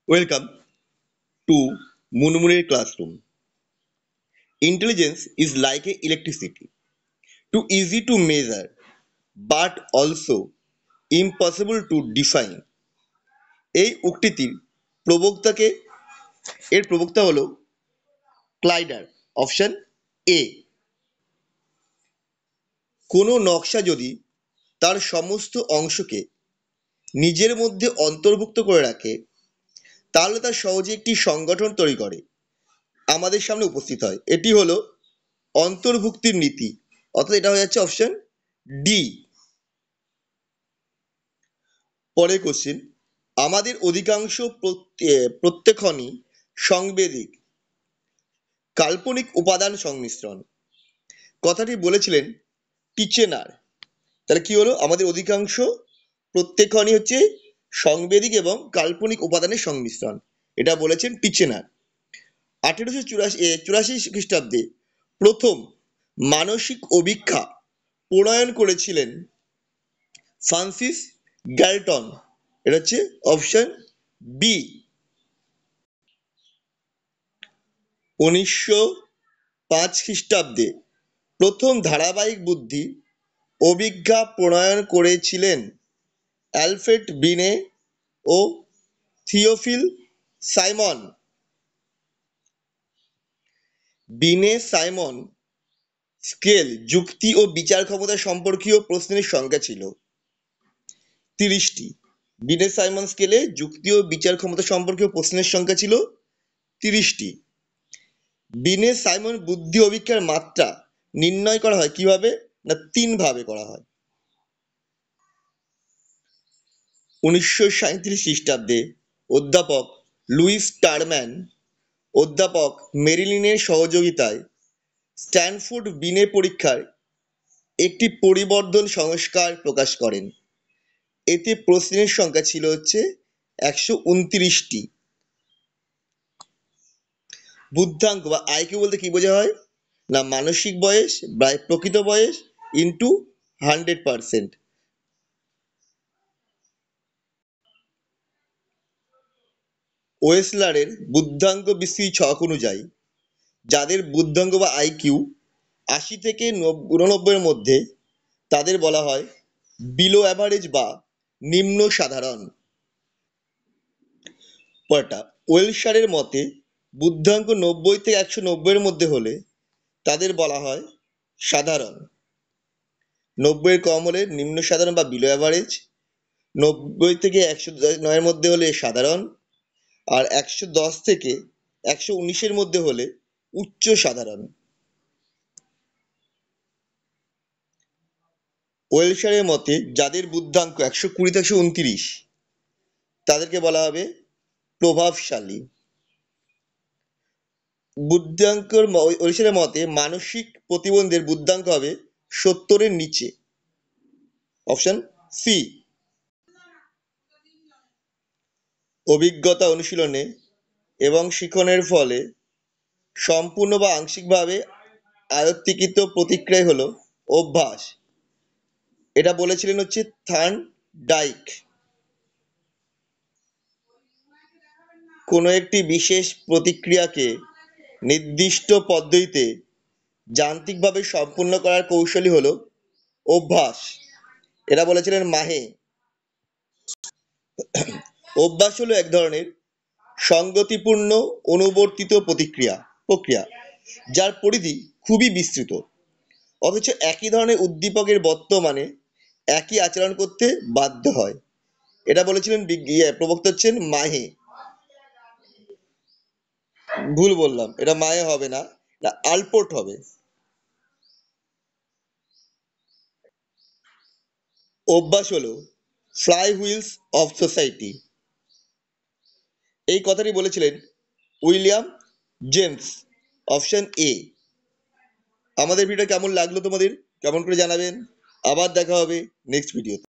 Welcome to Munmunir Classroom. Intelligence is like a electricity, too easy to measure, but also impossible to define. এই উক্তিটির প্রবক্তাকে এর প্রবক্তা হলো ক্লাইডার। Option A. কোনো নকশা যদি তার সমস্ত অংশকে নিজের মধ্যে অন্তর্ভুক্ত করে রাখে তাহলে তা সহজে একটি সংগঠন তৈরি করে আমাদের সামনে উপস্থিত হয়। এটি হলো অন্তর্ভুক্তির নীতি, অর্থাৎ এটা হয়ে যাচ্ছে অপশন ডি। পরের কোশ্চেন, আমাদের অধিকাংশ প্রত্যেকক্ষণই সংবেদিক কাল্পনিক উপাদান সংমিশ্রণ। কথাটি বলেছিলেন টিচেনার। তাহলে কি হলো, আমাদের অধিকাংশ প্রত্যেকক্ষণই হচ্ছে সংবেদিক এবং কাল্পনিক উপাদানের সংমিশ্রণ, এটা বলেছেন টিচেনার। 1884 খ্রিস্টাব্দে প্রথম মানসিক অভিক্ষা প্রণয়ন করেছিলেন ফ্রান্সিস গ্যালটন। এটা হচ্ছে অপশন বি। 1905 খ্রিস্টাব্দে প্রথম ধারাবাহিক বুদ্ধি অভিজ্ঞা প্রণয়ন করেছিলেন অ্যালফ্রেড বিনে ও থিওফিল সাইমন। বিনে সাইমন স্কেল যুক্তি ও বিচার ক্ষমতা সম্পর্কীয় প্রশ্নের সংখ্যা ছিল 30টি। বিনে সাইমন স্কেলে যুক্তি ও বিচার ক্ষমতা সম্পর্কীয় প্রশ্নের সংখ্যা ছিল 30টি। বিনে সাইমন বুদ্ধি অভিক্ষার মাত্রা নির্ণয় করা হয় কিভাবে? না, 3 ভাবে করা হয়। 1937 খ্রিস্টাব্দে অধ্যাপক লুইস টারম্যান অধ্যাপক মেরিলিনের সহযোগিতায় স্ট্যানফোর্ড বিনে পরীক্ষার একটি পরিবর্ধন সংস্কার প্রকাশ করেন। এতে প্রশ্নের সংখ্যা ছিল হচ্ছে 129টি। বুদ্ধাঙ্ক বা আইকিউ বলতে কি বোঝা হয়? না, মানসিক বয়স বা প্রকৃত বয়স ইন্টু 100%। ওয়েসলারের বুদ্ধাঙ্ক বিস্তৃতি ছক অনুযায়ী যাদের বুদ্ধাঙ্ক বা আইকিউ 80 থেকে 89 এর মধ্যে তাদের বলা হয় বিলো অ্যাভারেজ বা নিম্ন সাধারণ। পরেরটা, ওয়েলসারের মতে বুদ্ধাঙ্ক 90 থেকে 190 এর মধ্যে হলে তাদের বলা হয় সাধারণ। 90 এর কম হলে নিম্ন সাধারণ বা বিলো অ্যাভারেজ, 90 থেকে 109 এর মধ্যে হলে সাধারণ, আর 110 থেকে 119 এর মধ্যে হলে উচ্চ সাধারণ। ওয়েলসারের মতে যাদের বুদ্ধাঙ্ক 120 থেকে 129 তাদেরকে বলা হবে প্রভাবশালী। বুদ্ধাঙ্কর ওয়েলসারের মতে মানসিক প্রতিবন্ধীদের বুদ্ধাঙ্ক হবে 70 এর নিচে। Option C. অভিজ্ঞতা অনুশীলনে এবং শিখনের ফলে সম্পূর্ণ বা আংশিকভাবে আয়ত্তীকৃত প্রতিক্রিয়া হলো অভ্যাস। এটা বলেছিলেন হচ্ছে থার্নডাইক। কোনো একটি বিশেষ প্রতিক্রিয়াকে নির্দিষ্ট পদ্ধতিতে যান্ত্রিকভাবে সম্পূর্ণ করার কৌশলই হলো অভ্যাস। এটা বলেছিলেন মাহে। অভ্যাস হলো এক ধরনের সংগতিপূর্ণ অনুবর্তিত প্রক্রিয়া যার পরিধি খুবই বিস্তৃত, অথচ একই ধরনের উদ্দীপকের বর্তমানে একই আচরণ করতে বাধ্য হয়। এটা বলেছিলেন প্রবক্তা হচ্ছেন মাহে। ভুল বললাম, এটা মাহে হবে না, এটা আলপোর্ট হবে। অভ্যাস হলো ফ্লাই হুইলস অফ সোসাইটি। এই কথাটি বলেছিলেন উইলিয়াম জেমস। Option A. আমাদের ভিডিও কেমন লাগলো তোমাদের কেমন করে জানাবেন। আবার দেখা হবে নেক্সট ভিডিওতে।